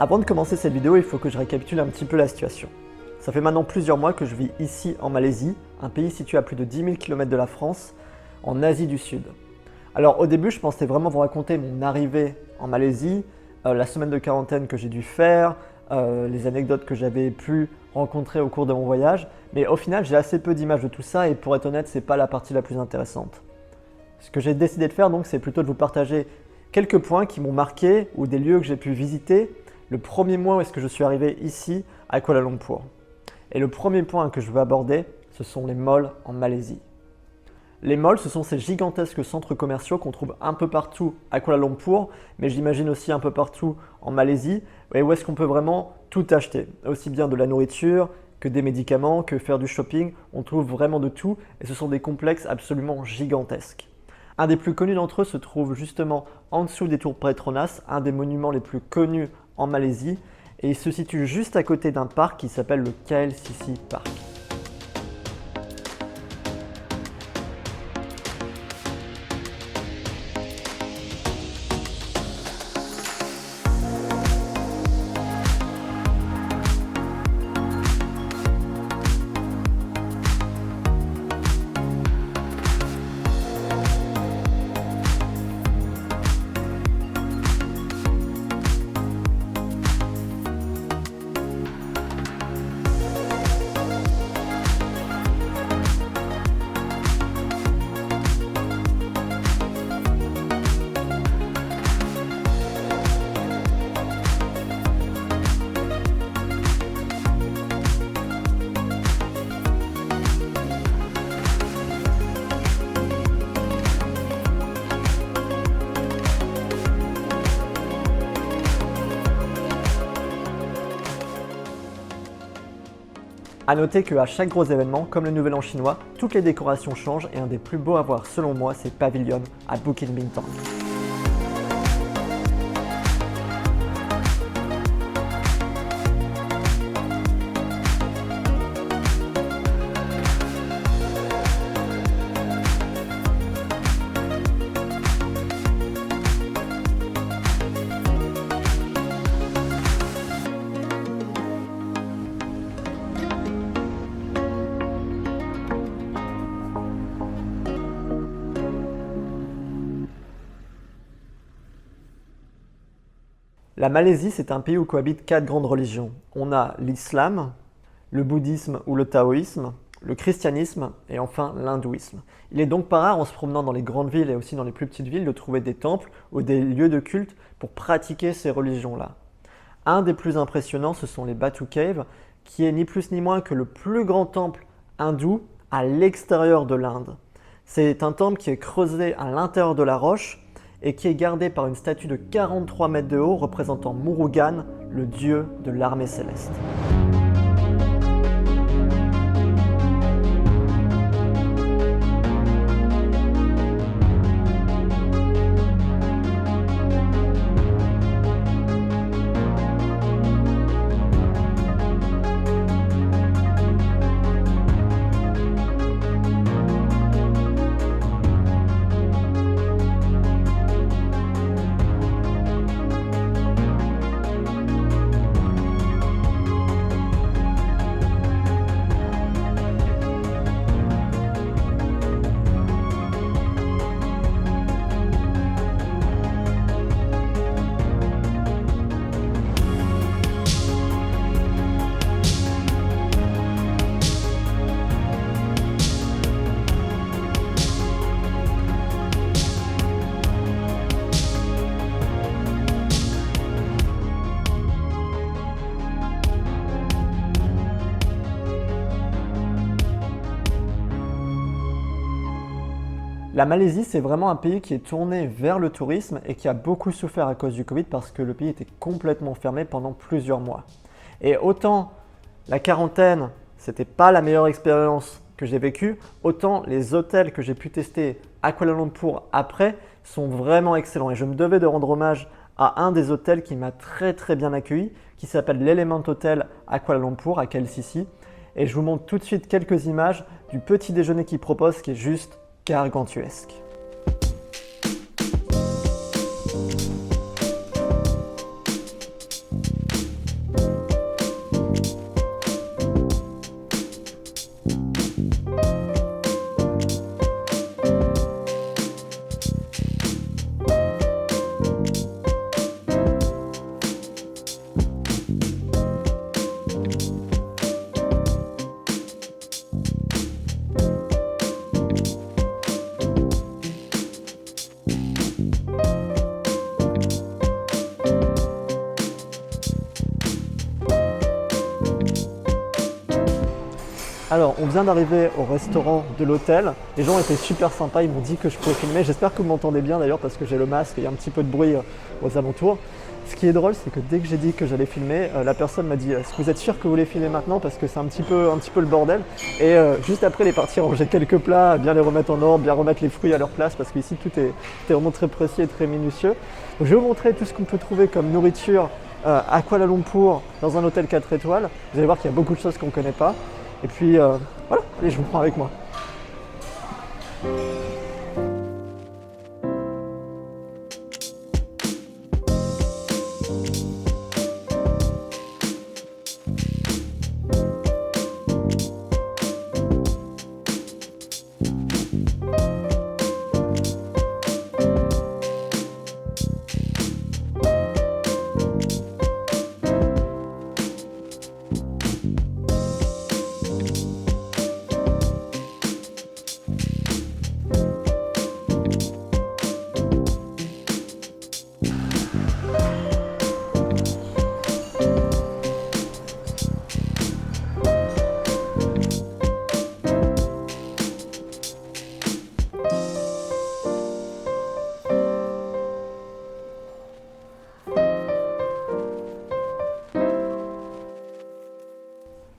Avant de commencer cette vidéo, il faut que je récapitule un petit peu la situation. Ça fait maintenant plusieurs mois que je vis ici en Malaisie, un pays situé à plus de 10 000 km de la France, en Asie du Sud. Alors au début, je pensais vraiment vous raconter mon arrivée en Malaisie, la semaine de quarantaine que j'ai dû faire, les anecdotes que j'avais pu rencontrer au cours de mon voyage, mais au final, j'ai assez peu d'images de tout ça et pour être honnête, c'est pas la partie la plus intéressante. Ce que j'ai décidé de faire donc, c'est plutôt de vous partager quelques points qui m'ont marqué ou des lieux que j'ai pu visiter le premier mois où est-ce que je suis arrivé ici à Kuala Lumpur. Et le premier point que je veux aborder, ce sont les malls en Malaisie. Les malls, ce sont ces gigantesques centres commerciaux qu'on trouve un peu partout à Kuala Lumpur, mais j'imagine aussi un peu partout en Malaisie, et où est-ce qu'on peut vraiment tout acheter, aussi bien de la nourriture que des médicaments, que faire du shopping, on trouve vraiment de tout, et ce sont des complexes absolument gigantesques. Un des plus connus d'entre eux se trouve justement en dessous des tours Petronas, un des monuments les plus connus en Malaisie, et il se situe juste à côté d'un parc qui s'appelle le KLCC Park. A noter qu'à chaque gros événement, comme le Nouvel An chinois, toutes les décorations changent et un des plus beaux à voir selon moi, c'est Pavilion à Bukit Bintang. La Malaisie, c'est un pays où cohabitent 4 grandes religions. On a l'islam, le bouddhisme ou le taoïsme, le christianisme et enfin l'hindouisme. Il est donc pas rare en se promenant dans les grandes villes et aussi dans les plus petites villes de trouver des temples ou des lieux de culte pour pratiquer ces religions-là. Un des plus impressionnants, ce sont les Batu Caves, qui est ni plus ni moins que le plus grand temple hindou à l'extérieur de l'Inde. C'est un temple qui est creusé à l'intérieur de la roche et qui est gardé par une statue de 43 mètres de haut représentant Murugan, le dieu de l'armée céleste. La Malaisie, c'est vraiment un pays qui est tourné vers le tourisme et qui a beaucoup souffert à cause du Covid parce que le pays était complètement fermé pendant plusieurs mois. Et autant la quarantaine, c'était pas la meilleure expérience que j'ai vécue, autant les hôtels que j'ai pu tester à Kuala Lumpur après sont vraiment excellents. Et je me devais de rendre hommage à un des hôtels qui m'a très bien accueilli, qui s'appelle l'Element Hotel à Kuala Lumpur, à KLCC. Et je vous montre tout de suite quelques images du petit déjeuner qu'il propose qui est juste gargantuesque. Alors, on vient d'arriver au restaurant de l'hôtel. Les gens étaient super sympas, ils m'ont dit que je pouvais filmer. J'espère que vous m'entendez bien d'ailleurs parce que j'ai le masque et il y a un petit peu de bruit aux alentours. Ce qui est drôle, c'est que dès que j'ai dit que j'allais filmer, la personne m'a dit est-ce que vous êtes sûr que vous voulez filmer maintenant parce que c'est un petit peu le bordel. Et juste après, elle est partie ranger quelques plats, bien les remettre en ordre, bien remettre les fruits à leur place parce qu'ici tout est vraiment très précis et très minutieux. Donc, je vais vous montrer tout ce qu'on peut trouver comme nourriture à Kuala Lumpur dans un hôtel 4 étoiles. Vous allez voir qu'il y a beaucoup de choses qu'on ne connaît pas. Et puis voilà, allez, je vous prends avec moi.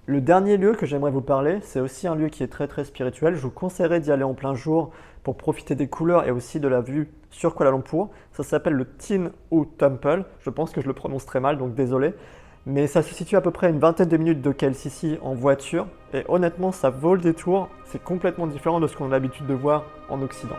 Le dernier lieu que j'aimerais vous parler, c'est aussi un lieu qui est très spirituel. Je vous conseillerais d'y aller en plein jour pour profiter des couleurs et aussi de la vue sur Kuala Lumpur. Ça s'appelle le Tin U Temple. Je pense que je le prononce très mal, donc désolé. Mais ça se situe à peu près à une vingtaine de minutes de KLCC en voiture. Et honnêtement, ça vaut le détour. C'est complètement différent de ce qu'on a l'habitude de voir en Occident.